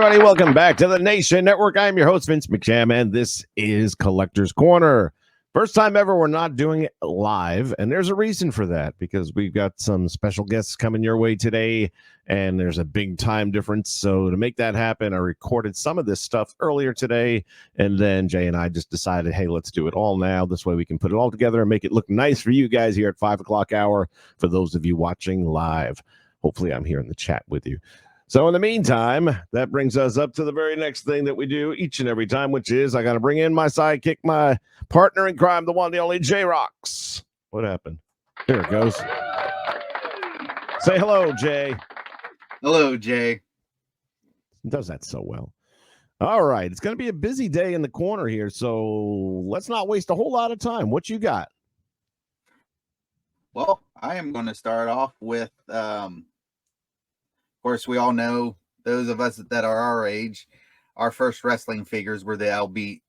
everybody. Welcome back to the Nation Network. I'm your host, Vince McSham, and this is Collector's Corner. First time ever, we're not doing it live, and there's a reason for that, because we've got some special guests coming your way today, and there's a big time difference. So to make that happen, I recorded some of this stuff earlier today, and then Jay and I just decided, hey, let's do it all now. This way we can put it all together and make it look nice for you guys here at 5 o'clock hour for those of you watching live. Hopefully I'm here in the chat with you. So in the meantime, that brings us up to the very next thing that we do each and every time, which is I got to bring in my sidekick, my partner in crime, the one, the only J-Rocks. What happened? There it goes. Say hello, Jay. Hello, Jay. He does that so well. All right. It's going to be a busy day in the corner here, so let's not waste a whole lot of time. What you got? Well, I am going to start off with, of course, we all know, those of us that are our age, our first wrestling figures were the LJN.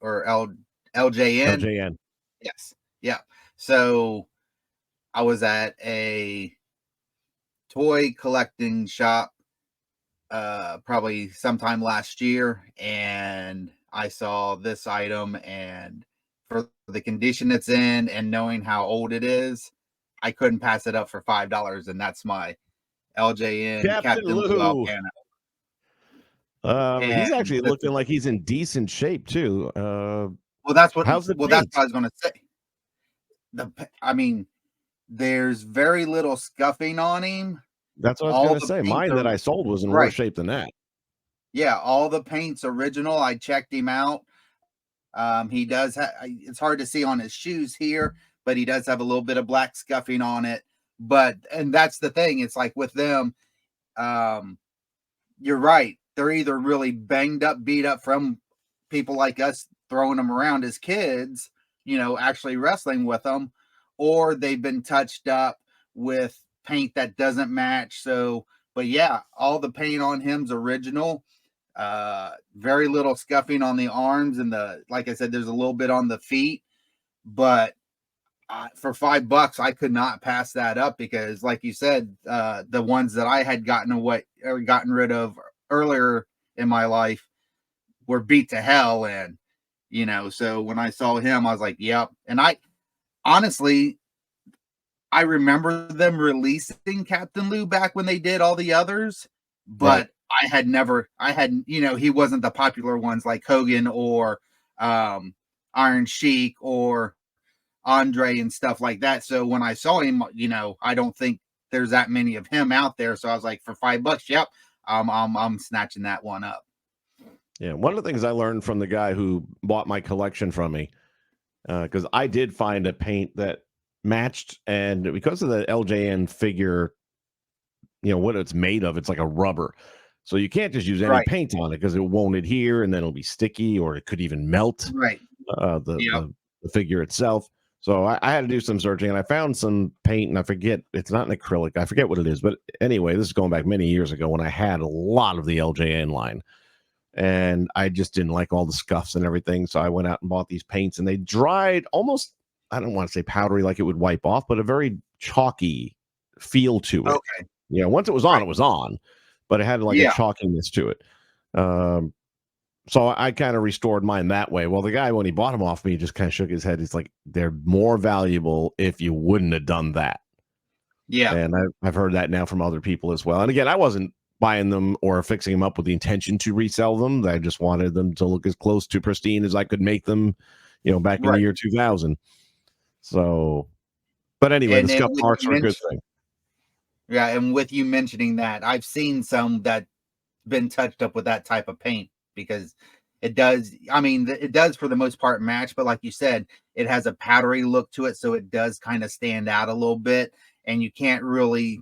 LJN. Yes. Yeah. So I was at a toy collecting shop probably sometime last year, and I saw this item, and for the condition it's in and knowing how old it is, I couldn't pass it up for $5, and that's my LJN Captain Lou Albano. He's actually looking like he's in decent shape too. Well, that's what I was going to say. I mean, there's very little scuffing on him. That's what I was going to say. Mine that I sold was in worse shape than that. Yeah, all the paint's original. I checked him out. He does have, it's hard to see on his shoes here, but he does have a little bit of black scuffing on it. And that's the thing. It's like with them, you're right. They're either really banged up, beat up from people like us throwing them around as kids, actually wrestling with them, or they've been touched up with paint that doesn't match. So, but yeah, all the paint on him's original. Very little scuffing on the arms, and like I said, there's a little bit on the feet, but for $5, I could not pass that up, because like you said, the ones that I had gotten rid of earlier in my life were beat to hell. And, so when I saw him, I was like, yep. And I honestly, I remember them releasing Captain Lou back when they did all the others, but right. He wasn't the popular ones like Hogan or Iron Sheik or Andre and stuff like that. So when I saw him, I don't think there's that many of him out there. So I was like, for $5, yep, I'm snatching that one up. Yeah, one of the things I learned from the guy who bought my collection from me, because I did find a paint that matched, and because of the LJN figure, what it's made of, it's like a rubber. So you can't just use any paint on it, because it won't adhere, and then it'll be sticky, or it could even melt the figure itself. So I had to do some searching, and I found some paint, and I forget, it's not an acrylic. I forget what it is. But anyway, this is going back many years ago when I had a lot of the LJN line. And I just didn't like all the scuffs and everything. So I went out and bought these paints, and they dried almost, I don't want to say powdery like it would wipe off, but a very chalky feel to it. Okay. Once it was on, it was on. But it had like a chalkiness to it. So I kind of restored mine that way. Well, the guy, when he bought them off me, just kind of shook his head. He's like, they're more valuable if you wouldn't have done that. Yeah. And I've heard that now from other people as well. And again, I wasn't buying them or fixing them up with the intention to resell them. I just wanted them to look as close to pristine as I could make them, back in the year 2000. So, but anyway, the scuff marks are a good thing. Yeah, and with you mentioning that, I've seen some that been touched up with that type of paint, because it does for the most part match, but like you said, it has a powdery look to it, so it does kind of stand out a little bit, and you can't really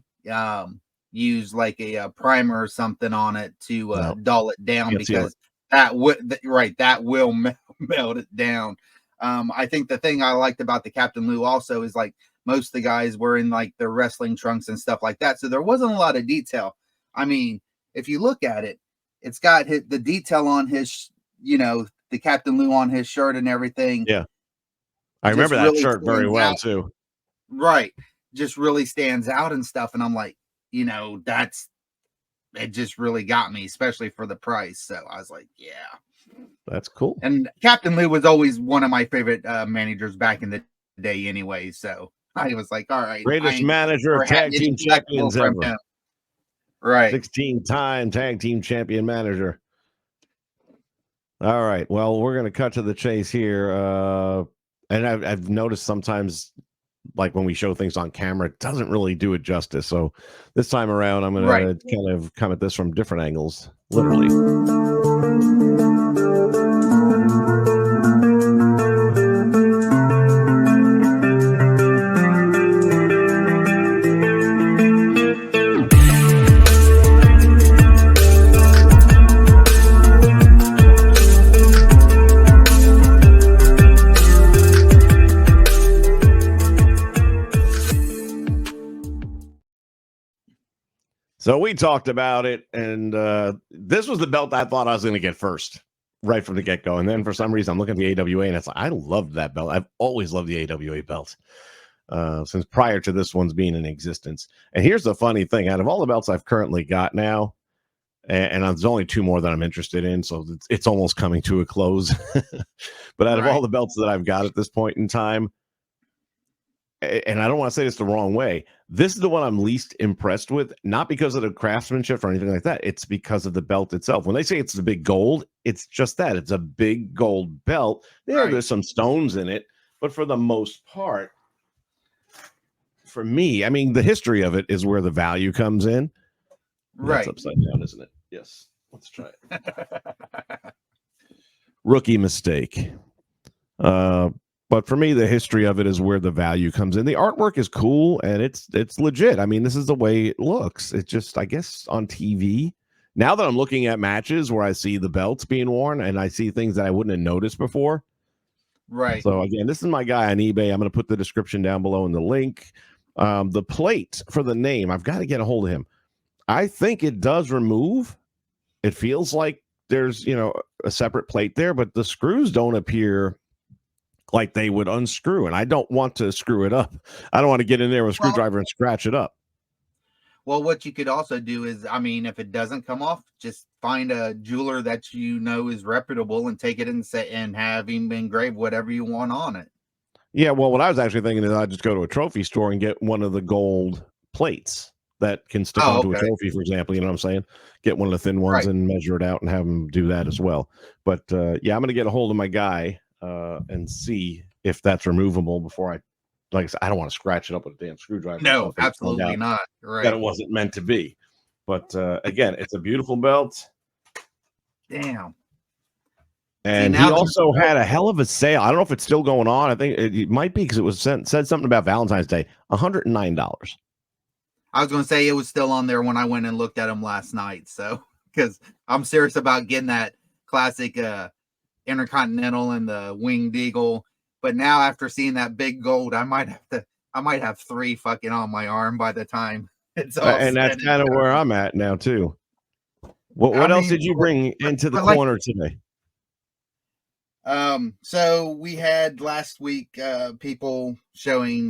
use like a primer or something on it to dull it down, because that will melt it down. I think the thing I liked about the Captain Lou also is, like, most of the guys were in like their wrestling trunks and stuff like that, so there wasn't a lot of detail. I mean, if you look at it, it's got the detail on his, the Captain Lou on his shirt and everything. Yeah, I remember that shirt very well too. Right, just really stands out and stuff. And I'm like, it just really got me, especially for the price. So I was like, yeah. That's cool. And Captain Lou was always one of my favorite managers back in the day anyway. So I was like, all right, Greatest manager of never had tag team any collectible champions from ever. him. Right. 16-time tag team champion manager. All right. Well, we're going to cut to the chase here. And I've noticed sometimes, like when we show things on camera, it doesn't really do it justice. So this time around, I'm going to kind of come at this from different angles, literally. So we talked about it, and this was the belt I thought I was going to get first, right from the get-go. And then for some reason, I'm looking at the AWA, and it's like, I loved that belt. I've always loved the AWA belt since prior to this one's being in existence. And here's the funny thing. Out of all the belts I've currently got now, and there's only 2 more that I'm interested in, so it's almost coming to a close. But out of all the belts that I've got at this point in time, and I don't want to say this the wrong way, this is the one I'm least impressed with, not because of the craftsmanship or anything like that. It's because of the belt itself. When they say it's a big gold, it's just that. It's a big gold belt. There's some stones in it, but for the most part, for me, I mean, the history of it is where the value comes in. That's upside down, isn't it? Yes. Let's try it. Rookie mistake. But for me, the history of it is where the value comes in. The artwork is cool and it's legit. I mean, this is the way it looks. It's just, I guess, on TV. Now that I'm looking at matches where I see the belts being worn and I see things that I wouldn't have noticed before. Right. So again, this is my guy on eBay. I'm going to put the description down below in the link. The plate for the name, I've got to get a hold of him. I think it does remove. It feels like there's, a separate plate there, but the screws don't appear like they would unscrew, and I don't want to screw it up. I don't want to get in there with a screwdriver and scratch it up. Well, what you could also do is, I mean, if it doesn't come off, just find a jeweler that you know is reputable and take it and have him engrave whatever you want on it. Yeah, well, what I was actually thinking is I'd just go to a trophy store and get one of the gold plates that can stick onto a trophy, for example. You know what I'm saying? Get one of the thin ones and measure it out and have them do that as well. But yeah, I'm going to get a hold of my guy and see if that's removable before like I said, I don't want to scratch it up with a damn screwdriver. No, absolutely not. Right. That it wasn't meant to be. But again, it's a beautiful belt. Damn. And he also had a hell of a sale. I don't know if it's still going on. I think it might be because it was said something about Valentine's Day. $109. I was going to say it was still on there when I went and looked at him last night. So, because I'm serious about getting that classic Intercontinental and the Winged Eagle. But now after seeing that big gold, I might have 3 fucking on my arm by the time it's all and that's kind of where I'm at now too. What else did you bring into the corner today? So we had last week people showing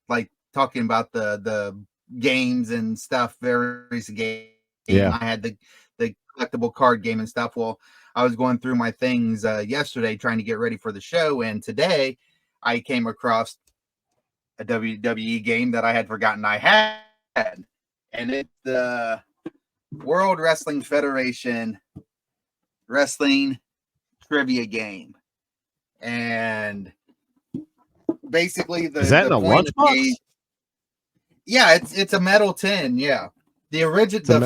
like talking about the games and stuff, various games. Yeah. I had the collectible card game and stuff. Well, I was going through my things yesterday trying to get ready for the show, and today I came across a WWE game that I had forgotten I had, and it's the World Wrestling Federation Wrestling Trivia game. And basically is that in a lunchbox? Yeah, it's a metal tin. Yeah, the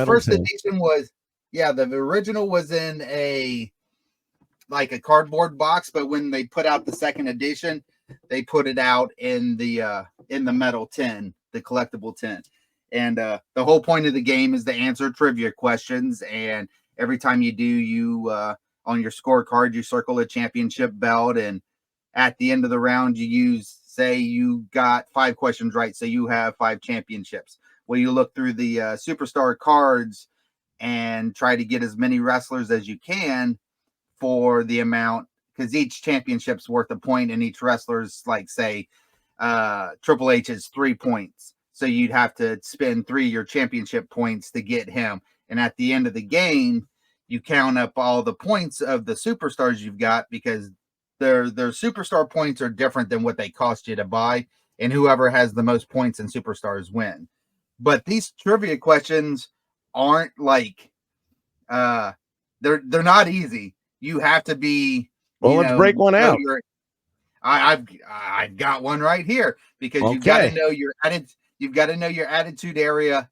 first edition was the original was in a cardboard box, but when they put out the second edition, they put it out in the metal tin, the collectible tin. And the whole point of the game is to answer trivia questions, and every time you do, you on your scorecard you circle a championship belt, and at the end of the round say you got 5 questions right, so you have 5 championships. Well, you look through the superstar cards and try to get as many wrestlers as you can for the amount, because each championship's worth a point, and each wrestler's say Triple H is 3 points. So you'd have to spend 3 of your championship points to get him. And at the end of the game, you count up all the points of the superstars you've got, because their superstar points are different than what they cost you to buy, and whoever has the most points in superstars win. But these trivia questions aren't like they're not easy. You have to be, well, let's break one out. I've got one right here, because Okay. you've got to know your attitude era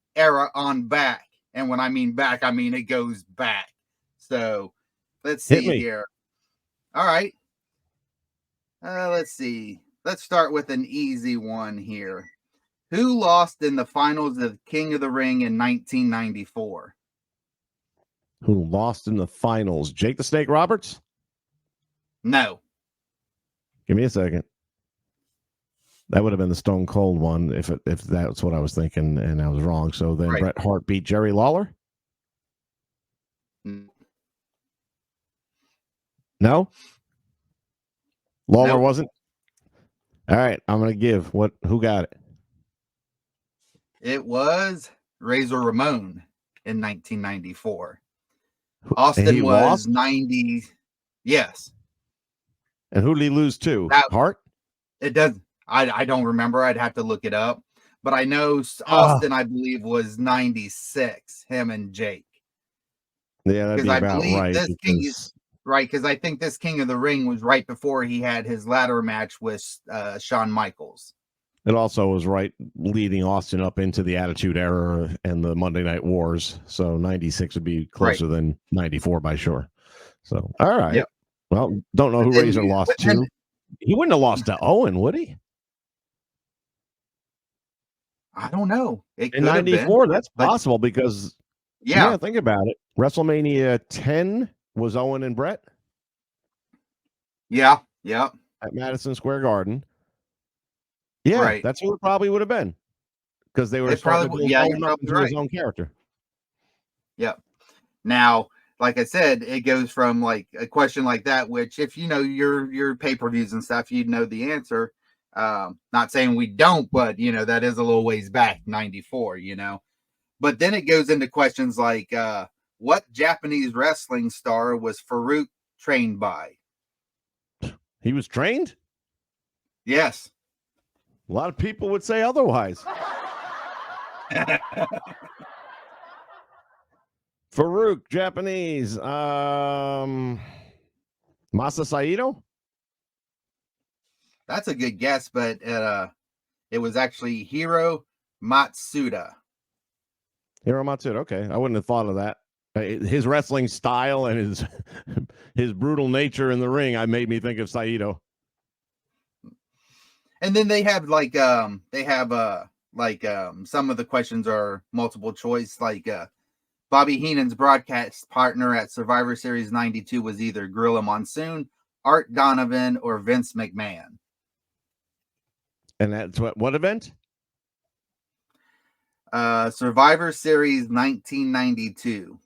on back. And when I mean back, I mean it goes back. So let's see here. All right. Let's see. Let's start with an easy one here. Who lost in the finals of King of the Ring in 1994? Who lost in the finals? Jake the Snake Roberts? No. Give me a second. That would have been the Stone Cold one if that's what I was thinking, and I was wrong. So then Bret Hart beat Jerry Lawler? No? Lawler wasn't? All right, I'm going to give. Who got it? It was Razor Ramon in 1994. Austin was 90. Yes. And who did he lose to? Hart? It does. I don't remember. I'd have to look it up. But I know Austin, I believe, was 96. Him and Jake. Yeah, that'd be about right. Because I think this King of the Ring was right before he had his ladder match with Shawn Michaels. It also was right leading Austin up into the Attitude Era and the Monday Night Wars. So 96 would be closer than 94 by sure. So, all right. Yep. Well, don't know who Razor lost to. He wouldn't have lost to Owen, would he? I don't know. It in 94, that's possible because, think about it. WrestleMania 10 was Owen and Brett. Yeah. At Madison Square Garden. Yeah, that's who it probably would have been, because they were starting to build Owen up into his own character. Yep. Now, like I said, it goes from like a question like that, which if you know your pay-per-views and stuff, you'd know the answer. Not saying we don't, but that is a little ways back, 94, But then it goes into questions like what Japanese wrestling star was Farouk trained by? He was trained? Yes. A lot of people would say otherwise. Farouk, Japanese. Masa Saito? That's a good guess, but it was actually Hiro Matsuda. Hiro Matsuda, okay. I wouldn't have thought of that. His wrestling style and his brutal nature in the ring, made me think of Saito. And then they have some of the questions are multiple choice, like Bobby Heenan's broadcast partner at Survivor Series 92 was either Gorilla Monsoon, Art Donovan, or Vince McMahon. And that's what event? Survivor Series 1992.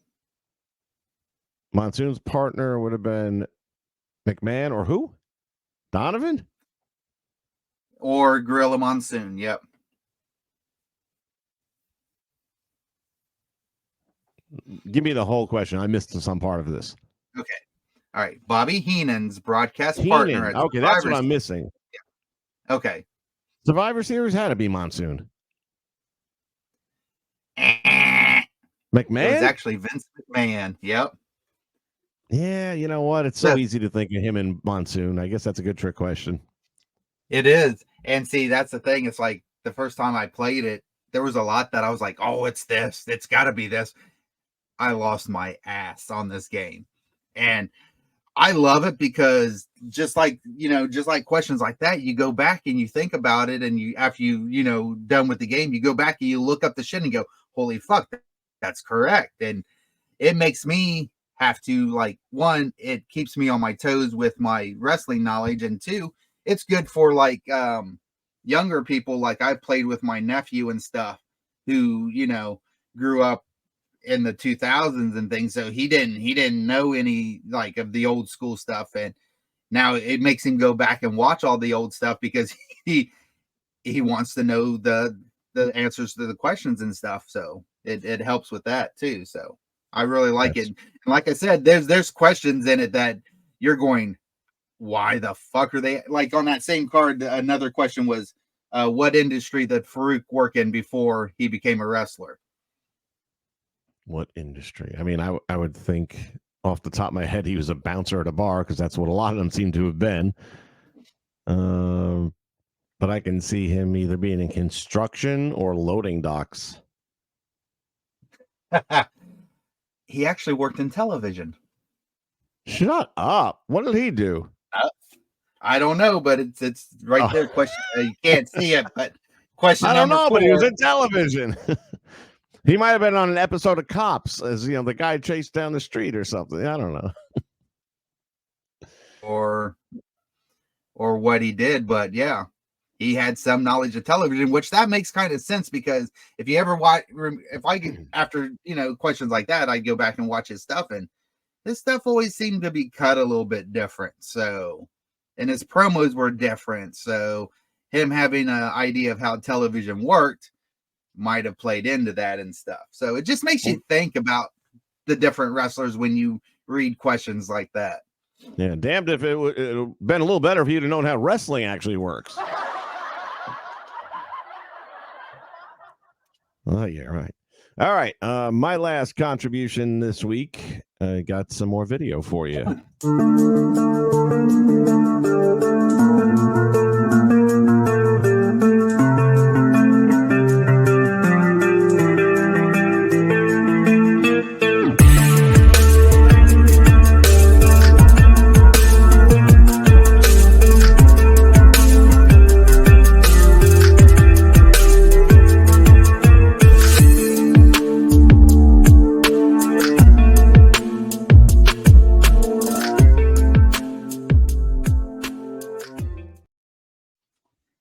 Monsoon's partner would have been McMahon or who? Donovan? Or Gorilla Monsoon, yep. Give me the whole question. I missed some part of this. Okay. All right. Bobby Heenan's broadcast partner. Okay, that's what I'm missing. Yeah. Okay. Survivor Series had to be Monsoon. McMahon? It was actually Vince McMahon. Yep. Yeah, you know what? It's so easy to think of him and Monsoon. I guess that's a good trick question. It is. And see, that's the thing. It's like the first time I played it, there was a lot that I was like, oh, it's this. It's got to be this. I lost my ass on this game. And I love it because just like questions like that, you go back and you think about it, and after you done with the game, you go back and you look up the shit and go, holy fuck, that's correct. And it makes me have to, one, it keeps me on my toes with my wrestling knowledge, and two, it's good for younger people. Like I played with my nephew and stuff who, grew up in the 2000s and things. So he didn't know any of the old school stuff. And now it makes him go back and watch all the old stuff because he wants to know the answers to the questions and stuff. So it helps with that too. So I really like it. And like I said, there's questions in it that you're going, why the fuck are they like on that same card? Another question was, what industry did Farouk work in before he became a wrestler? What industry? I mean, I would think off the top of my head he was a bouncer at a bar because that's what a lot of them seem to have been. But I can see him either being in construction or loading docks. He actually worked in television. Shut up! What did he do? I don't know, but it's right there. Question you can't see it, but question. I don't number know, 4. but he was in television. He might have been on an episode of Cops, as the guy chased down the street or something. I don't know. Or what he did, but yeah, he had some knowledge of television, which that makes kind of sense because if you ever watch, if I get after questions like that, I go back and watch his stuff, and his stuff always seemed to be cut a little bit different. So, and his promos were different. So, him having an idea of how television worked might have played into that and stuff. So, it just makes you think about the different wrestlers when you read questions like that. Yeah, damned if it would have been a little better if you'd have known how wrestling actually works. Oh, yeah, right. All right. My last contribution this week, got some more video for you.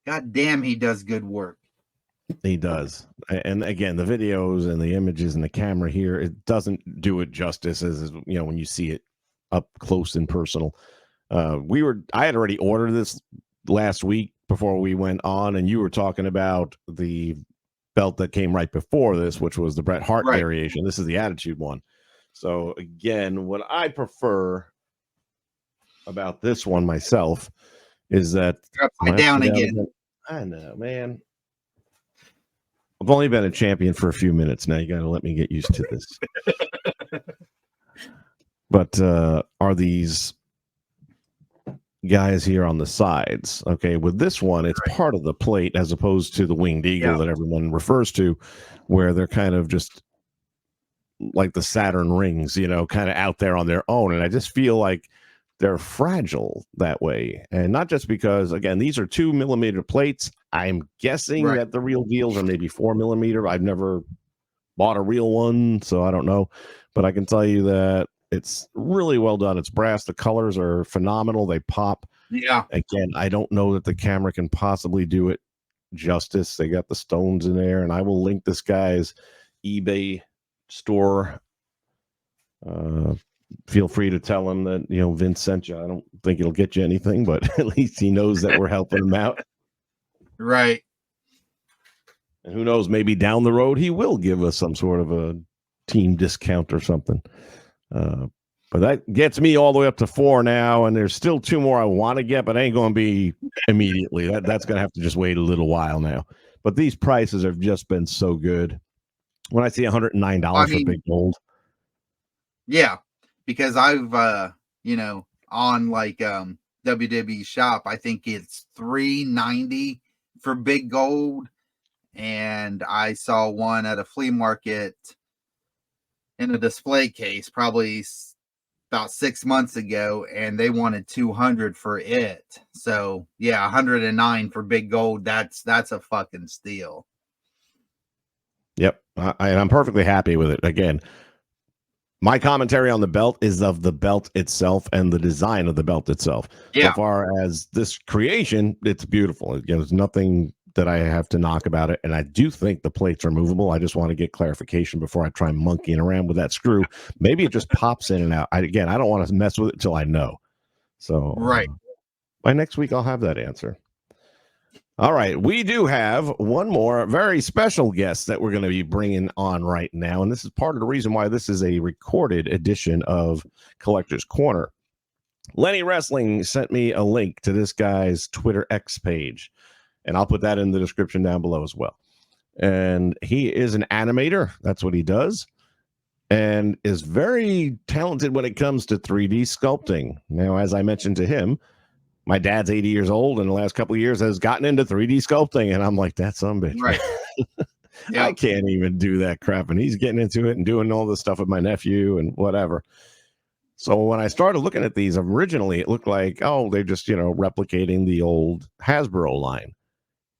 God damn, he does good work. He does. And again, the videos and the images and the camera here, it doesn't do it justice as when you see it up close and personal. I had already ordered this last week before we went on, and you were talking about the belt that came right before this, which was the Bret Hart variation. This is the Attitude one. So again, what I prefer about this one myself is that upside down again. I know, man. I've only been a champion for a few minutes now. You got to let me get used to this. But are these guys here on the sides? Okay, with this one, it's part of the plate as opposed to the winged eagle that everyone refers to, where they're kind of just like the Saturn rings, kind of out there on their own. And I just feel like they're fragile that way. And not just because, again, these are 2mm plates. I'm guessing that the real deals are maybe 4mm. I've never bought a real one, so I don't know. But I can tell you that it's really well done. It's brass. The colors are phenomenal. They pop. Yeah. Again, I don't know that the camera can possibly do it justice. They got the stones in there, and I will link this guy's eBay store. Feel free to tell him that Vince sent you. I don't think it'll get you anything, but at least he knows that we're helping him out. Right. And who knows, maybe down the road he will give us some sort of a team discount or something. But that gets me all the way up to 4 now, and there's still 2 more I want to get, but ain't going to be immediately. That's going to have to just wait a little while now. But these prices have just been so good. When I see $109 for big gold. Yeah, because I've on like WWE shop, I think it's $390 for big gold, and I saw one at a flea market in a display case probably about 6 months ago, and they wanted $200 for it. So yeah, $109 for big gold. That's a fucking steal. Yep, I'm perfectly happy with it. Again, my commentary on the belt is of the belt itself and the design of the belt itself. Yeah. So far as this creation, it's beautiful. There's nothing that I have to knock about it. And I do think the plates are movable. I just want to get clarification before I try monkeying around with that screw. Maybe it just pops in and out. I don't want to mess with it until I know. So right. By next week, I'll have that answer. All right, we do have one more very special guest that we're going to be bringing on right now, and this is part of the reason why this is a recorded edition of Collector's Corner. Lenny Wrestling sent me a link to this guy's Twitter X page, and I'll put that in the description down below as well. And he is an animator. That's what he does, and is very talented when it comes to 3D sculpting. Now, as I mentioned to him, my dad's 80 years old, and the last couple of years has gotten into 3D sculpting, and I'm like, that's some bitch. Right. I can't even do that crap, and he's getting into it and doing all this stuff with my nephew and whatever. So when I started looking at these, originally it looked like, oh, they're just, replicating the old Hasbro line.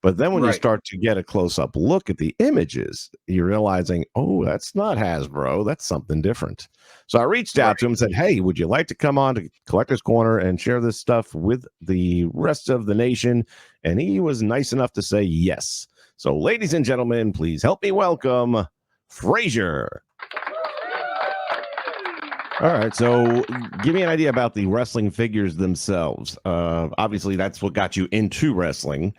But then when you start to get a close-up look at the images, you're realizing, oh, that's not Hasbro. That's something different. So I reached out to him and said, hey, would you like to come on to Collector's Corner and share this stuff with the rest of the nation? And he was nice enough to say yes. So ladies and gentlemen, please help me welcome Frazier. All right, so give me an idea about the wrestling figures themselves. Obviously, that's what got you into wrestling.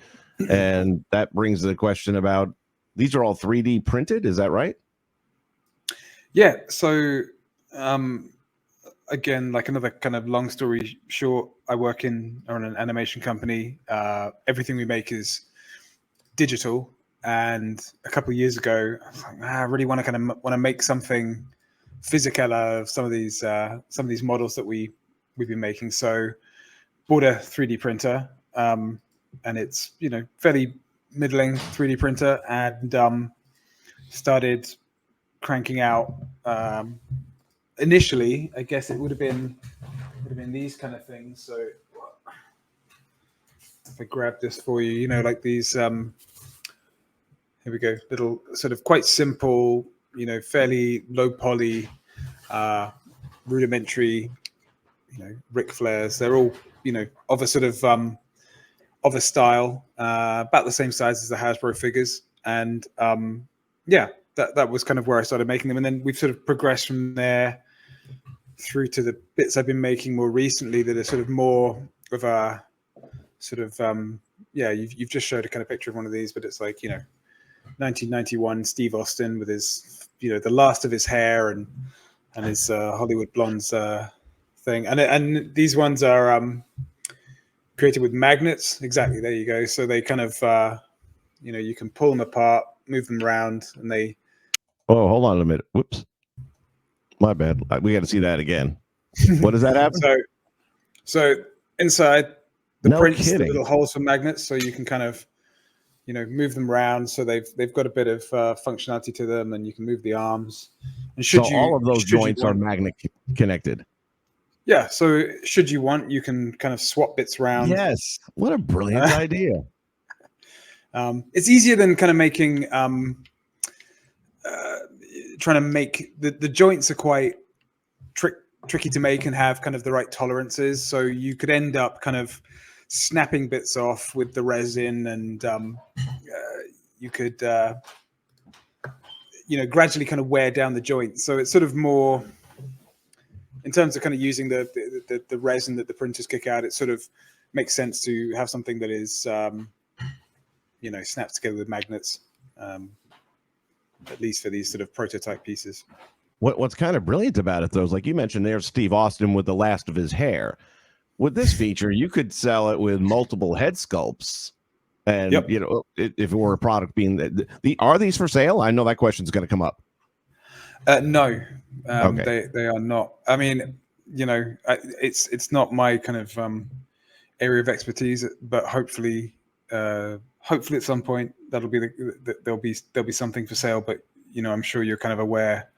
And that brings the question about, these are all 3D printed, is that right? Yeah. So again, like another kind of long story short, I work on an animation company. Everything we make is digital. And a couple of years ago, I was like, I really want to make something physical out of some of these models that we've been making. So bought a 3D printer. And it's, fairly middling 3D printer, and started cranking out. Initially, I guess it would have been these kind of things. So if I grab this for you, like these. Here we go. Little sort of quite simple, fairly low poly, rudimentary, Ric Flairs. They're all, of a sort of of a style, about the same size as the Hasbro figures. And that was kind of where I started making them. And then we've sort of progressed from there through to the bits I've been making more recently that are sort of more of a sort of, you've just showed a kind of picture of one of these, but it's like, 1991 Steve Austin with his, the last of his hair and his Hollywood Blondes thing. And these ones are created with magnets. Exactly. There you go. So they kind of, you can pull them apart, move them around, and they. Oh, hold on a minute. Whoops. My bad. We got to see that again. What does that happen? So inside the prints, the little holes for magnets, so you can kind of, move them around. So they've got a bit of functionality to them, and you can move the arms. And all of those joints are magnet connected. Yeah, so should you want, you can kind of swap bits around. Yes, what a brilliant idea. It's easier than kind of making, trying to make, the joints are quite tricky to make and have kind of the right tolerances. So you could end up kind of snapping bits off with the resin, and you could, gradually kind of wear down the joints. So it's sort of more... in terms of kind of using the resin that the printers kick out, it sort of makes sense to have something that is, snapped together with magnets, at least for these sort of prototype pieces. What's kind of brilliant about it, though, is like you mentioned, there's Steve Austin with the last of his hair. With this feature, you could sell it with multiple head sculpts. And, if it were a product being... are these for sale? I know that question's going to come up. No, okay. They are not. I mean, it's not my kind of area of expertise, but hopefully at some point that'll be there'll be something for sale. But I'm sure you're kind of aware.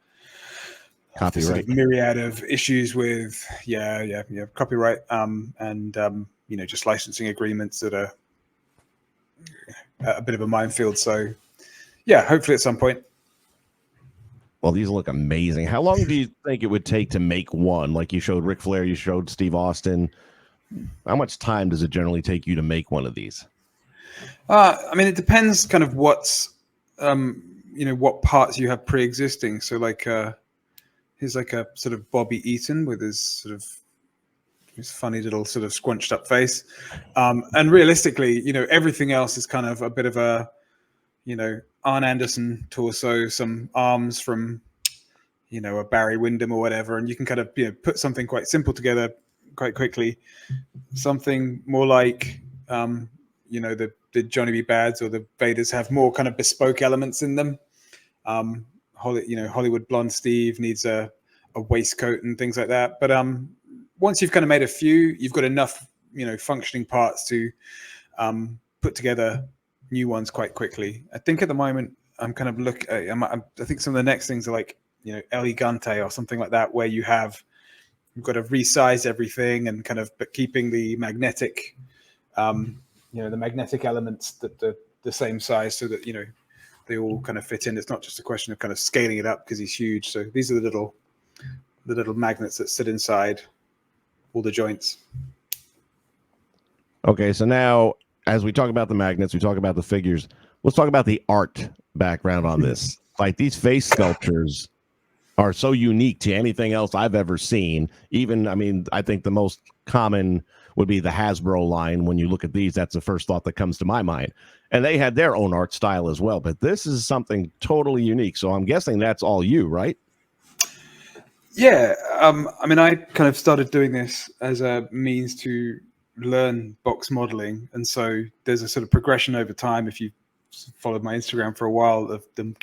Copyright. Sort of myriad of issues with copyright, and just licensing agreements that are a bit of a minefield. So hopefully at some point. Well, these look amazing. How long do you think it would take to make one? Like you showed Ric Flair, you showed Steve Austin. How much time does it generally take you to make one of these? I mean, it depends kind of what's, what parts you have pre-existing. So like, here's like a sort of Bobby Eaton with his sort of his funny little sort of squunched up face. And realistically, everything else is kind of a bit of a, Arn Anderson torso, some arms from, a Barry Windham or whatever, and you can kind of put something quite simple together quite quickly. Something more like the Johnny B. Bads or the Vaders have more kind of bespoke elements in them. Hollywood Blonde Steve needs a waistcoat and things like that. But once you've kind of made a few, you've got enough functioning parts to put together new ones quite quickly. I think at the moment I'm kind of I think some of the next things are like El Gigante or something like that, where you've got to resize everything and kind of but keeping the magnetic the magnetic elements that the same size, so that they all kind of fit in. It's not just a question of kind of scaling it up because he's huge. So these are the little magnets that sit inside all the joints. Okay, so now as we talk about the magnets, we talk about the figures, let's talk about the art background on this. Like, these face sculptures are so unique to anything else I've ever seen. Even, I think the most common would be the Hasbro line. When you look at these, that's the first thought that comes to my mind. And they had their own art style as well. But this is something totally unique. So I'm guessing that's all you, right? Yeah. I kind of started doing this as a means to learn box modeling. And so there's a sort of progression over time, if you followed my Instagram for a while, of them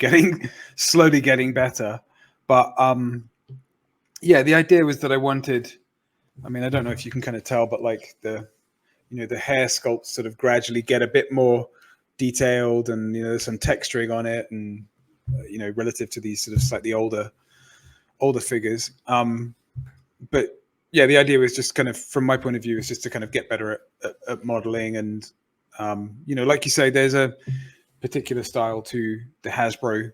slowly getting better. But the idea was that I wanted, I don't know if you can kind of tell, but like the hair sculpts sort of gradually get a bit more detailed, and there's some texturing on it, and relative to these sort of slightly older figures. But yeah, the idea was just kind of, from my point of view, is just to kind of get better at modeling. And like you say, there's a particular style to the Hasbro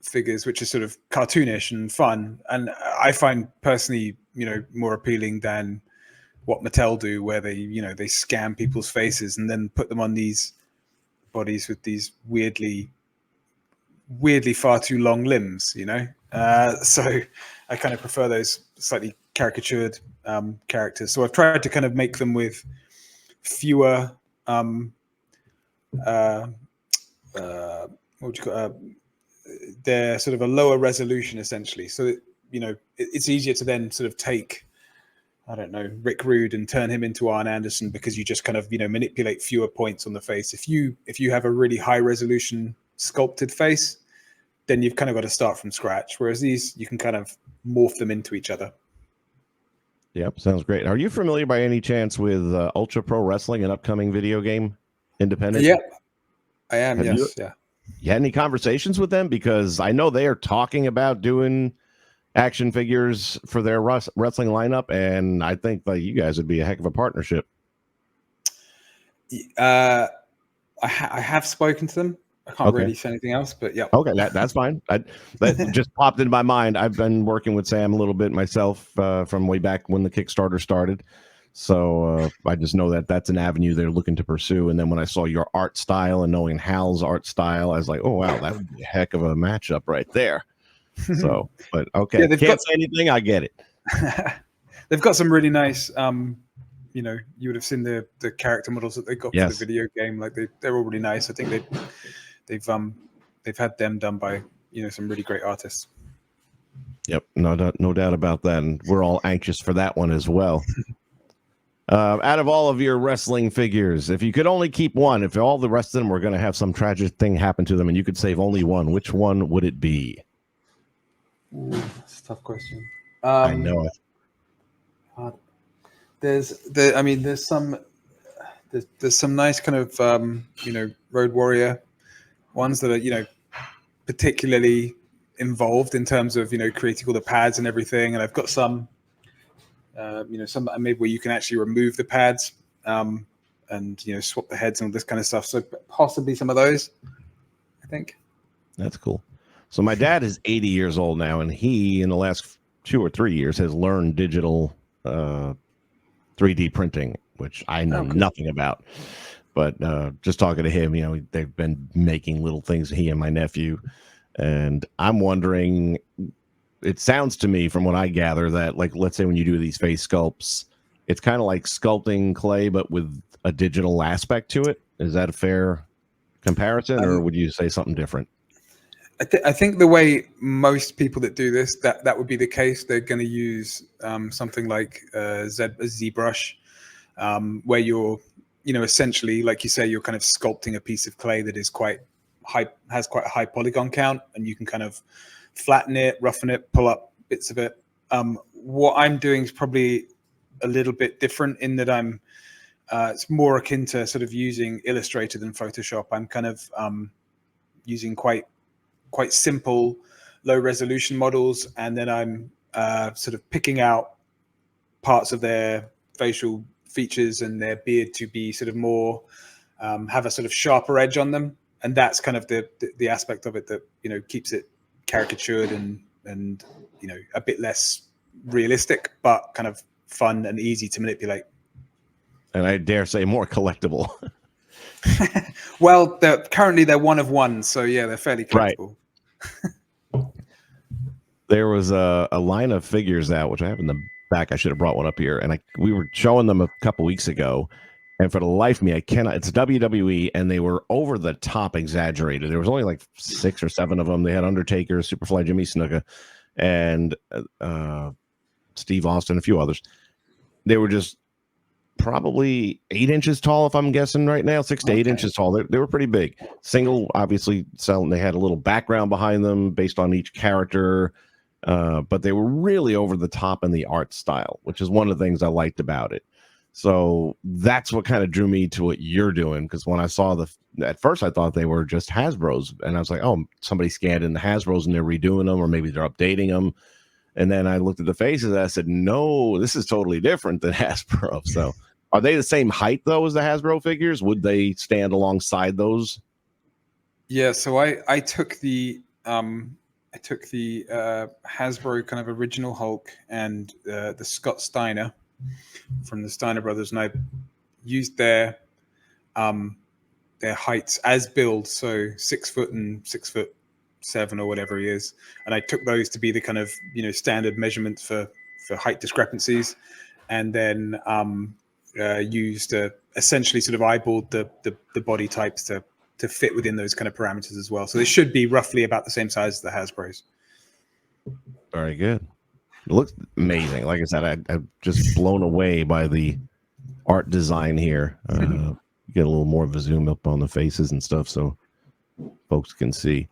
figures which are sort of cartoonish and fun, and I find personally more appealing than what Mattel do, where they they scan people's faces and then put them on these bodies with these weirdly far too long limbs. So I kind of prefer those slightly caricatured characters. So I've tried to kind of make them with fewer they're sort of a lower resolution, essentially, so that, it's easier to then sort of take, I don't know, Rick Rude and turn him into Arn Anderson, because you just kind of manipulate fewer points on the face. If you have a really high resolution sculpted face, then you've kind of got to start from scratch, whereas these, you can kind of morph them into each other. Yep, sounds great. Are you familiar by any chance with Ultra Pro Wrestling, an upcoming video game, independent? Yeah, I am. Yes. You had any conversations with them? Because I know they are talking about doing action figures for their wrestling lineup, and I think that you guys would be a heck of a partnership. I have spoken to them. I can't really say anything else, but yeah. Okay, that's fine. That just popped into my mind. I've been working with Sam a little bit myself from way back when the Kickstarter started. So I just know that that's an avenue they're looking to pursue. And then when I saw your art style and knowing Hal's art style, I was like, oh, wow, that would be a heck of a matchup right there. So, but okay, yeah, can't say anything. I get it. They've got some really nice, you would have seen the character models that they got for the video game. Like they're all really nice. I think they've had them done by some really great artists. Yep, no doubt about that, and we're all anxious for that one as well. Out of all of your wrestling figures, if you could only keep one, if all the rest of them were going to have some tragic thing happen to them, and you could save only one, which one would it be? Ooh, that's a tough question. I know it. There's some nice kind of Road Warrior ones that are particularly involved in terms of creating all the pads and everything, and I've got some some that I made where you can actually remove the pads and swap the heads and all this kind of stuff. So possibly some of those, I think. That's cool. So my dad is 80 years old now, and he, in the last 2 or 3 years, has learned digital 3D printing, which I know nothing about. But just talking to him, they've been making little things, he and my nephew. And I'm wondering, it sounds to me from what I gather that, like, let's say when you do these face sculpts, it's kind of like sculpting clay, but with a digital aspect to it. Is that a fair comparison, or would you say something different? I think the way most people that do this, that would be the case. They're going to use something like ZBrush, where you're, essentially, like you say, you're kind of sculpting a piece of clay that is quite high, has quite a high polygon count, and you can kind of flatten it, roughen it, pull up bits of it. What I'm doing is probably a little bit different in that it's more akin to sort of using Illustrator than Photoshop. I'm kind of using quite simple, low resolution models, and then I'm sort of picking out parts of their facial features and their beard to be sort of more have a sort of sharper edge on them, and that's kind of the aspect of it that keeps it caricatured and a bit less realistic, but kind of fun and easy to manipulate. And I dare say more collectible. Well, currently they're one of one, so yeah, they're fairly collectible. Right. There was a line of figures out, which I have in the back. I should have brought one up here, and we were showing them a couple weeks ago, and for the life of me, I cannot. It's WWE, and they were over the top exaggerated. There was only like 6 or 7 of them. They had Undertaker, Superfly Jimmy Snuka, and Steve Austin, a few others. They were just probably 8 inches tall, if I'm guessing right now, 6 to 8 inches tall. They were pretty big. Single, obviously, selling. They had a little background behind them based on each character, but they were really over the top in the art style, which is one of the things I liked about it. So that's what kind of drew me to what you're doing, because when I saw at first I thought they were just Hasbro's, and I was like, oh, somebody scanned in the Hasbro's and they're redoing them, or maybe they're updating them. And then I looked at the faces and I said, no, this is totally different than Hasbro. So are they the same height, though, as the Hasbro figures? Would they stand alongside those? Yeah, so I took the Hasbro kind of original Hulk and the Scott Steiner from the Steiner brothers, and I used their heights as build, so 6 foot and 6'7" or whatever he is, and I took those to be the kind of standard measurements for height discrepancies, and then used essentially sort of eyeballed the body types to fit within those kind of parameters as well. So they should be roughly about the same size as the Hasbro's. Very good. It looks amazing. Like I said, I'm just blown away by the art design here. Get a little more of a zoom up on the faces and stuff so folks can see.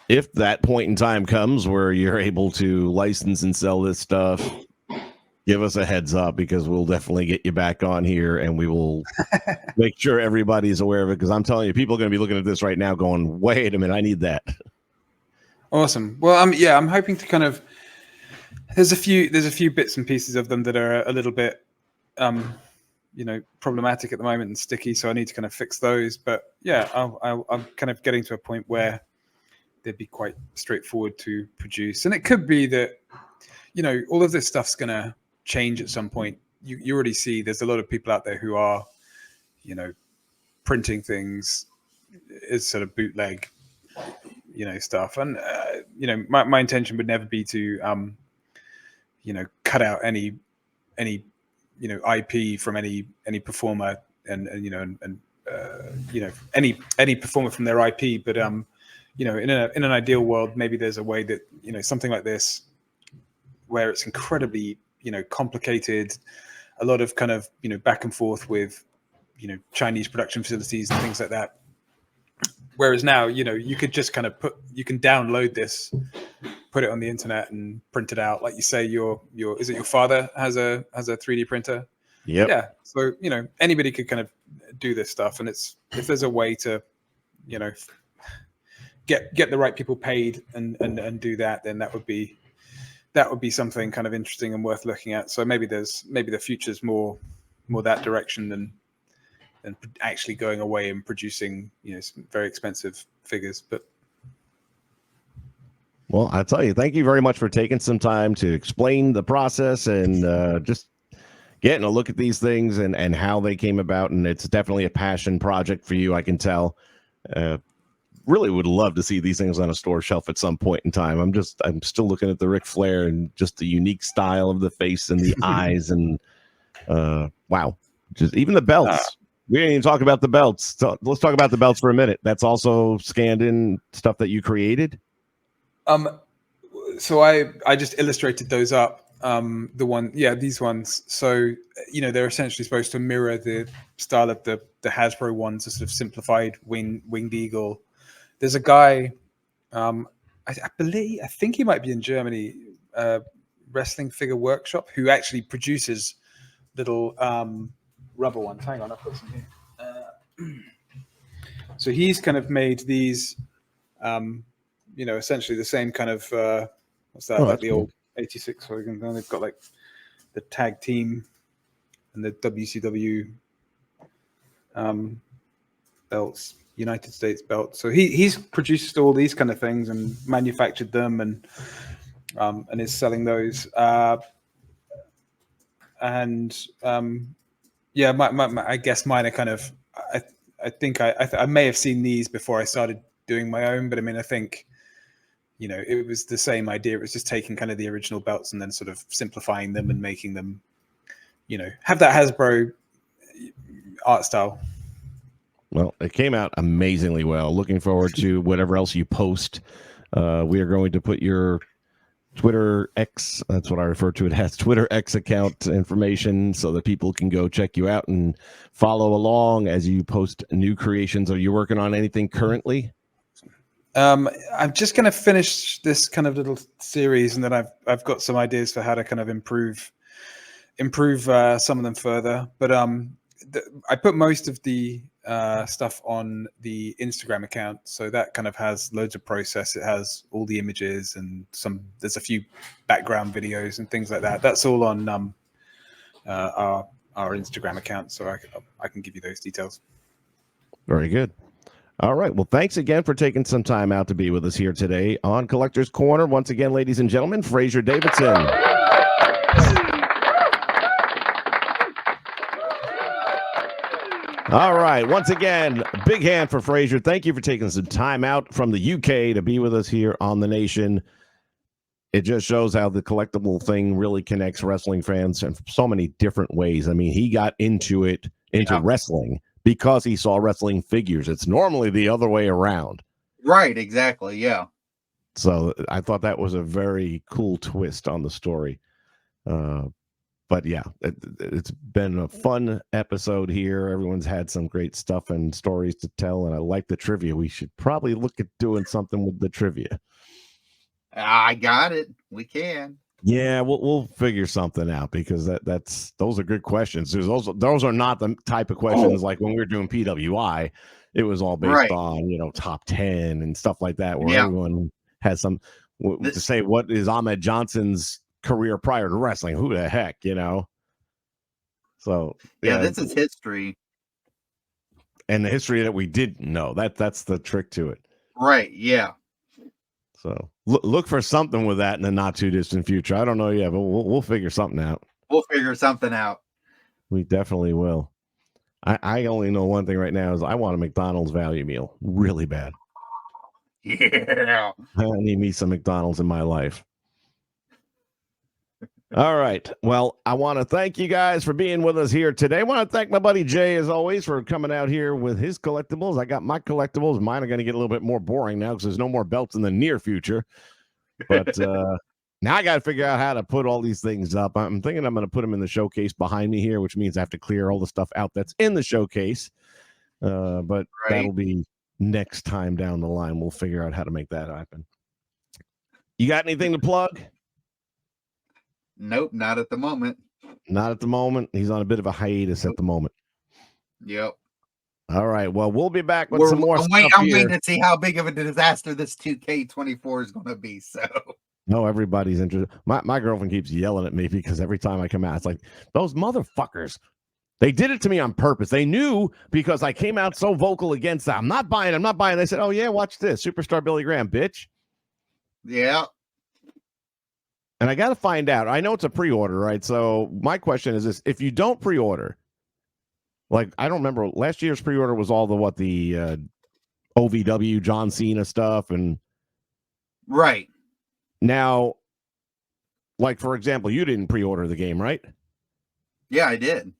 If that point in time comes where you're able to license and sell this stuff, give us a heads up, because we'll definitely get you back on here and we will make sure everybody's aware of it. Because I'm telling you, people are going to be looking at this right now going, wait a minute, I need that. Awesome. Well, I'm hoping to kind of, there's a few bits and pieces of them that are a little bit, problematic at the moment and sticky. So I need to kind of fix those. But yeah, I'm kind of getting to a point where they'd be quite straightforward to produce. And it could be that, all of this stuff's going to change at some point. You already see there's a lot of people out there who are, printing things as sort of bootleg, stuff. And, my intention would never be to, cut out any IP from any performer and any performer from their IP. But, in an ideal world, maybe there's a way that, something like this, where it's incredibly, complicated, a lot of kind of, back and forth with, Chinese production facilities and things like that. Whereas now, you could just kind of you can download this, put it on the internet and print it out. Like you say, is it your father has a 3D printer? Yep. Yeah. So, anybody could kind of do this stuff. And if there's a way to, get the right people paid and do that, then that would be something kind of interesting and worth looking at. So maybe the future's more that direction than actually going away and producing, some very expensive figures. But well, I tell you, thank you very much for taking some time to explain the process and just getting a look at these things and how they came about. And it's definitely a passion project for you, I can tell. really would love to see these things on a store shelf at some point in time. I'm still looking at the Ric Flair and just the unique style of the face and the eyes and wow, just even the belts. We didn't even talk about the belts. So let's talk about the belts for a minute. That's also scanned in stuff that you created. So I just illustrated those up. These ones. So they're essentially supposed to mirror the style of the Hasbro ones, a sort of simplified winged eagle. There's a guy, I think he might be in Germany, Wrestling Figure Workshop, who actually produces little rubber ones. Hang on, I've got some here. So he's kind of made these, essentially the same kind of what's that? Like the old 86. So they've got like the tag team and the WCW belts, United States belts. So he's produced all these kind of things and manufactured them and is selling those. I guess mine are kind of. I think I may have seen these before I started doing my own, but I mean, I think it was the same idea. It was just taking kind of the original belts and then sort of simplifying them and making them, have that Hasbro art style. Well, it came out amazingly well. Looking forward to whatever else you post. We are going to put your Twitter X, that's what I refer to it as, Twitter X account information so that people can go check you out and follow along as you post new creations. Are you working on anything currently? I'm just going to finish this kind of little series, and then I've got some ideas for how to kind of improve some of them further. But I put most of the stuff on the Instagram account, so that kind of has loads of process. It has all the images and there's a few background videos and things like that. That's all on our Instagram account, so I can give you those details. Very good. All right. Well, thanks again for taking some time out to be with us here today on Collector's Corner. Once again, ladies and gentlemen, Fraser Davidson. All right. Once again, big hand for Fraser. Thank you for taking some time out from the UK to be with us here on The Nation. It just shows how the collectible thing really connects wrestling fans in so many different ways. I mean, he got into wrestling because he saw wrestling figures. It's normally the other way around. Right, exactly, yeah. So I thought that was a very cool twist on the story. But yeah, it's been a fun episode here. Everyone's had some great stuff and stories to tell, and I like the trivia. We should probably look at doing something with the trivia. I got it. We can. Yeah, we'll figure something out because those are good questions. Those are not the type of questions like when we were doing PWI. It was all based on top 10 and stuff like that, where everyone has some to say what is Ahmed Johnson's career prior to wrestling. Who the heck, So this is history, and the history that we didn't know. That's the trick to it, right? Yeah. So look for something with that in the not too distant future. I don't know yet, but we'll figure something out. We'll figure something out. We definitely will. I only know one thing right now is I want a McDonald's value meal really bad. Yeah. I need me some McDonald's in my life. All right. Well, I want to thank you guys for being with us here today. I want to thank my buddy Jay, as always, for coming out here with his collectibles. I got my collectibles. Mine are going to get a little bit more boring now because there's no more belts in the near future. But now I got to figure out how to put all these things up. I'm thinking I'm going to put them in the showcase behind me here, which means I have to clear all the stuff out that's in the showcase. But that'll be next time down the line. We'll figure out how to make that happen. You got anything to plug? Nope, not at the moment. Not at the moment. He's on a bit of a hiatus at the moment. Yep. All right. Well, we'll be back with some more stuff here. I'm waiting to see how big of a disaster this 2K24 is going to be. So. No, everybody's interested. My girlfriend keeps yelling at me because every time I come out, it's like, those motherfuckers. They did it to me on purpose. They knew because I came out so vocal against that. I'm not buying. They said, oh, yeah, watch this. Superstar Billy Graham, bitch. Yeah. And I got to find out. I know it's a pre-order, right? So my question is this. If you don't pre-order, like I don't remember, last year's pre-order was all the OVW John Cena stuff. And Right. now, like, for example, you didn't pre-order the game, right? Yeah, I did.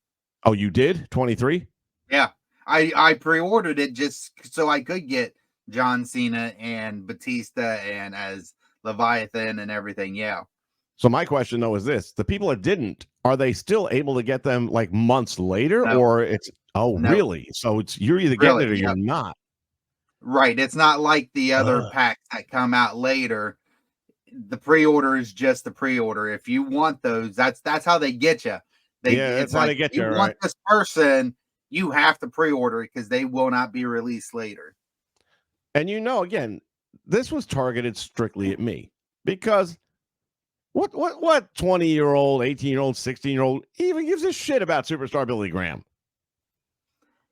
Oh, you did? 23? Yeah. I pre-ordered it just so I could get John Cena and Batista and as Leviathan and everything. Yeah. So my question, though, is this. The people that didn't, are they still able to get them, like, months later? No. Or it's, oh, No. really? So you're either getting it or Really, you're yeah. not. Right. It's not like the other Ugh. packs that come out later. The pre-order is just the pre-order. If you want those, that's how they get you. Yeah, that's It's how like they get you you, want right? this person, you have to pre-order it because they will not be released later. And again, this was targeted strictly at me because what 20-year-old, 18-year-old, 16-year-old even gives a shit about Superstar Billy Graham?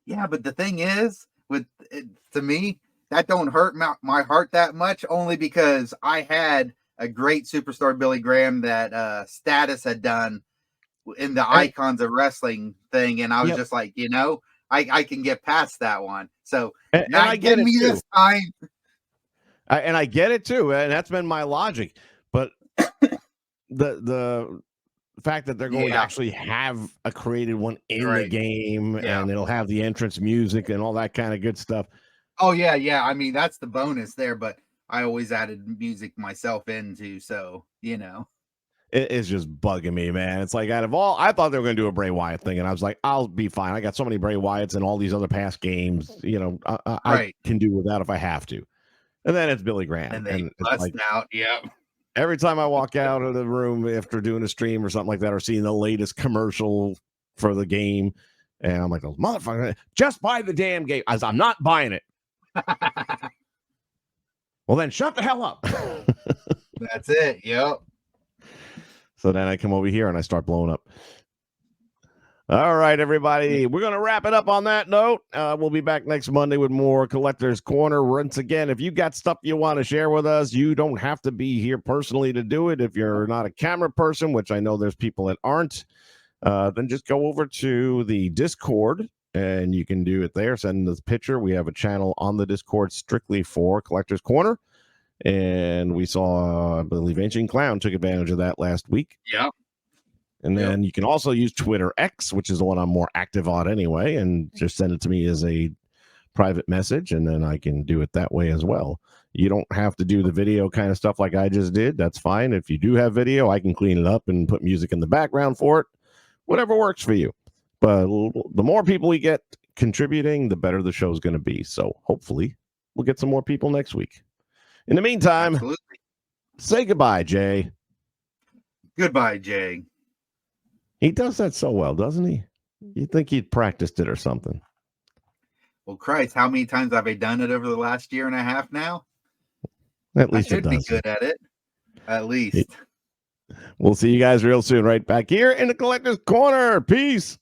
Yeah, but the thing is, with it, to me, that don't hurt my heart that much, only because I had a great Superstar Billy Graham that Status had done in the And, Icons of Wrestling thing, and I was yep, just like, I can get past that one. So and I not get give it me too. this time. And I get it too, and that's been my logic. But the fact that they're going to Yeah, actually have a created one in the right. game, Yeah. and it'll have the entrance music and all that kind of good stuff. Oh yeah. I mean, that's the bonus there, but I always added music myself into, so It is just bugging me, man. It's like, out of all, I thought they were going to do a Bray Wyatt thing, and I was like, I'll be fine. I got so many Bray Wyatts and all these other past games. I right. can do without if I have to. And then it's Billy Graham, And they and it's bust like out. Yep. every time I walk out of the room after doing a stream or something like that, or seeing the latest commercial for the game, and I'm like, oh, motherfucker, just buy the damn game. I'm not buying it. Well, then shut the hell up. That's it. Yep. So then I come over here and I start blowing up. All right, everybody. We're going to wrap it up on that note. We'll be back next Monday with more Collector's Corner. Once again, if you got stuff you want to share with us, you don't have to be here personally to do it. If you're not a camera person, which I know there's people that aren't, then just go over to the Discord and you can do it there. Send this picture. We have a channel on the Discord strictly for Collector's Corner. And we saw, I believe, Ancient Clown took advantage of that last week. Yep. And then you can also use Twitter X, which is the one I'm more active on anyway, and just send it to me as a private message, and then I can do it that way as well. You don't have to do the video kind of stuff like I just did. That's fine. If you do have video, I can clean it up and put music in the background for it. Whatever works for you. But the more people we get contributing, the better the show's going to be. So hopefully we'll get some more people next week. In the meantime, Absolutely. Say goodbye, Jay. Goodbye, Jay. He does that so well, doesn't he? You'd think he'd practiced it or something. Well, Christ, how many times have I done it over the last year and a half now? At least I should be good at it. At least. We'll see you guys real soon, right back here in the Collector's Corner. Peace.